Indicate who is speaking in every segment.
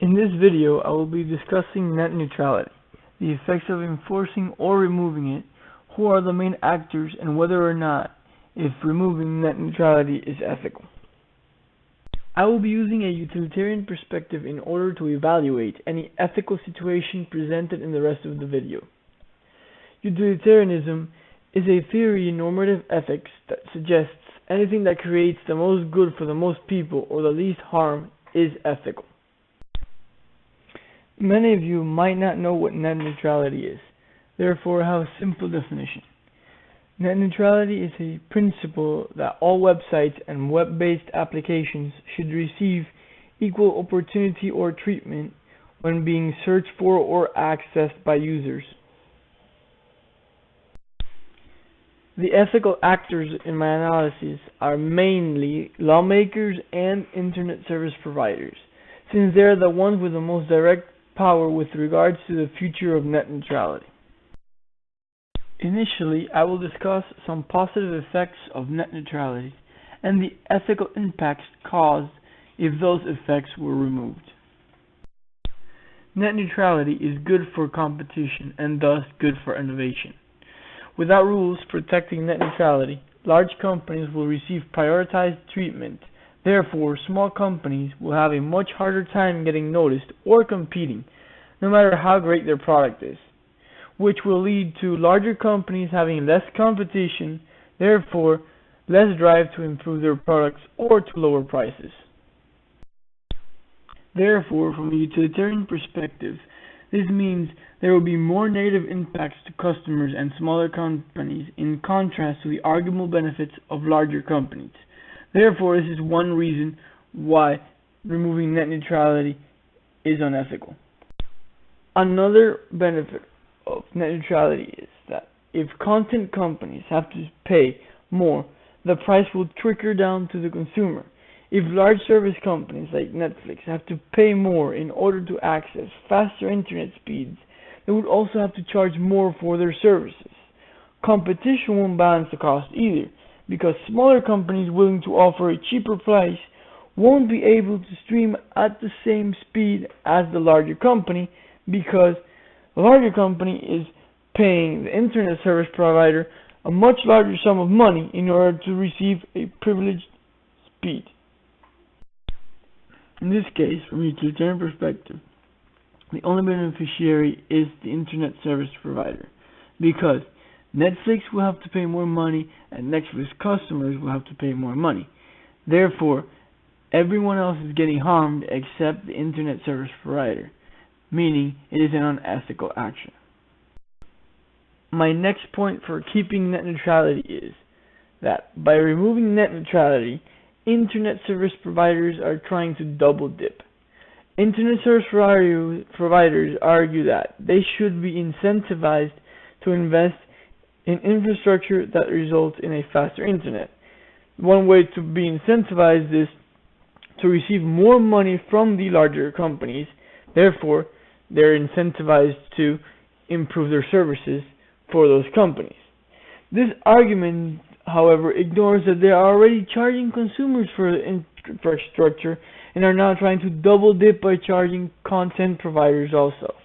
Speaker 1: In this video, I will be discussing net neutrality, the effects of enforcing or removing it, who are the main actors, and whether or not if removing net neutrality is ethical. I will be using a utilitarian perspective in order to evaluate any ethical situation presented in the rest of the video. Utilitarianism is a theory in normative ethics that suggests anything that creates the most good for the most people or the least harm is ethical. Many of you might not know what net neutrality is, therefore I have a simple definition. Net neutrality is a principle that all websites and web-based applications should receive equal opportunity or treatment when being searched for or accessed by users. The ethical actors in my analysis are mainly lawmakers and internet service providers, since they are the ones with the most direct power with regards to the future of net neutrality. Initially, I will discuss some positive effects of net neutrality and the ethical impacts caused if those effects were removed. Net neutrality is good for competition and thus good for innovation. Without rules protecting net neutrality, large companies will receive prioritized treatment. Therefore, small companies will have a much harder time getting noticed or competing, no matter how great their product is, which will lead to larger companies having less competition, therefore less drive to improve their products or to lower prices. Therefore, from a utilitarian perspective, this means there will be more negative impacts to customers and smaller companies in contrast to the arguable benefits of larger companies. Therefore, this is one reason why removing net neutrality is unethical. Another benefit of net neutrality is that if content companies have to pay more, the price will trickle down to the consumer. If large service companies like Netflix have to pay more in order to access faster internet speeds, they would also have to charge more for their services. Competition won't balance the cost either, because smaller companies willing to offer a cheaper price won't be able to stream at the same speed as the larger company, because the larger company is paying the internet service provider a much larger sum of money in order to receive a privileged speed. In this case, from a utilitarian perspective, the only beneficiary is the internet service provider, because Netflix will have to pay more money and Netflix customers will have to pay more money. Therefore, everyone else is getting harmed except the internet service provider, meaning it is an unethical action. My next point for keeping net neutrality is that by removing net neutrality, internet service providers are trying to double dip. Internet service providers argue that they should be incentivized to invest in infrastructure that results in a faster internet. One way to be incentivized is to receive more money from the larger companies. Therefore, they're incentivized to improve their services for those companies. This argument, however, ignores that they are already charging consumers for the infrastructure and are now trying to double dip by charging content providers also.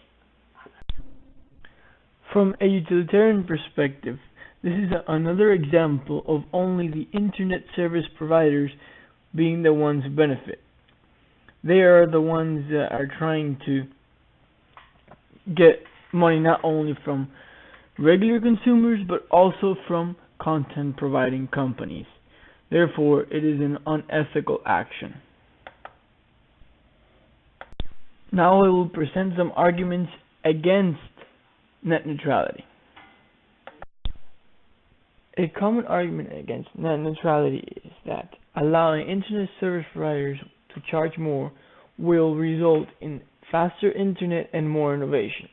Speaker 1: From a utilitarian perspective, this is another example of only the internet service providers being the ones who benefit. They are the ones that are trying to get money not only from regular consumers but also from content providing companies. Therefore, it is an unethical action. Now I will present some arguments against net neutrality. A common argument against net neutrality is that allowing internet service providers to charge more will result in faster internet and more innovation.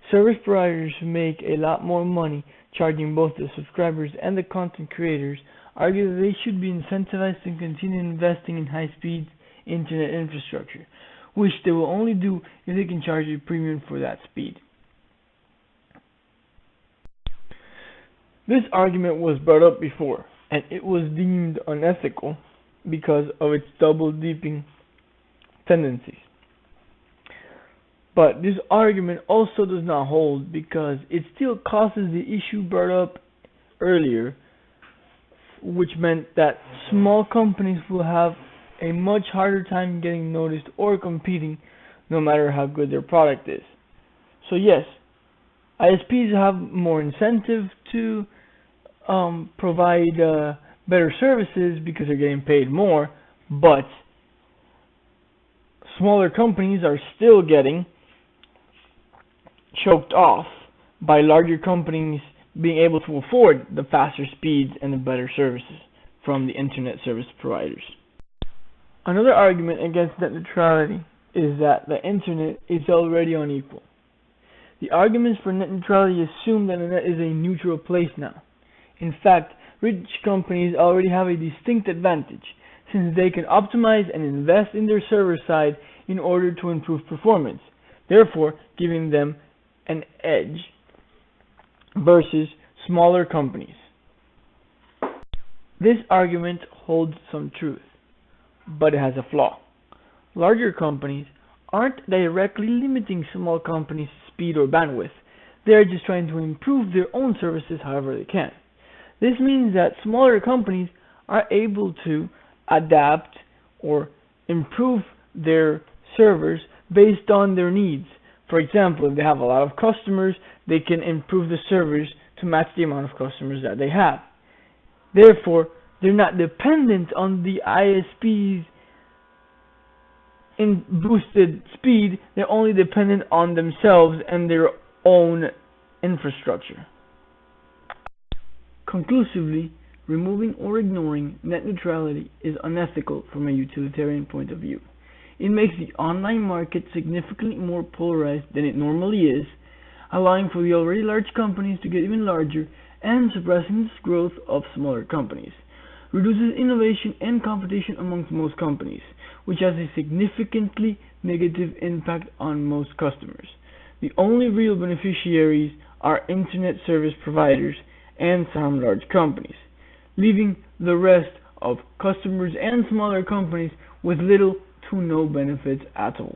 Speaker 1: Service providers who make a lot more money charging both the subscribers and the content creators argue that they should be incentivized to continue investing in high-speed internet infrastructure, which they will only do if they can charge a premium for that speed. This argument was brought up before, and it was deemed unethical because of its double-dipping tendencies. But this argument also does not hold because it still causes the issue brought up earlier, which meant that small companies will have a much harder time getting noticed or competing no matter how good their product is. So yes, ISPs have more incentive to provide better services because they're getting paid more, but smaller companies are still getting choked off by larger companies being able to afford the faster speeds and the better services from the internet service providers. Another argument against net neutrality is that the internet is already unequal. The arguments for net neutrality assume that the net is a neutral place now. In fact, rich companies already have a distinct advantage since they can optimize and invest in their server side in order to improve performance, therefore giving them an edge versus smaller companies. This argument holds some truth, but it has a flaw. Larger companies aren't directly limiting small companies' speed or bandwidth. They are just trying to improve their own services however they can. This means that smaller companies are able to adapt or improve their servers based on their needs. For example, if they have a lot of customers, they can improve the servers to match the amount of customers that they have. Therefore, they're not dependent on the ISP's in boosted speed. They're only dependent on themselves and their own infrastructure. Conclusively, removing or ignoring net neutrality is unethical from a utilitarian point of view. It makes the online market significantly more polarized than it normally is, allowing for the already large companies to get even larger and suppressing the growth of smaller companies. Reduces innovation and competition amongst most companies, which has a significantly negative impact on most customers. The only real beneficiaries are internet service providers and some large companies, leaving the rest of customers and smaller companies with little to no benefits at all.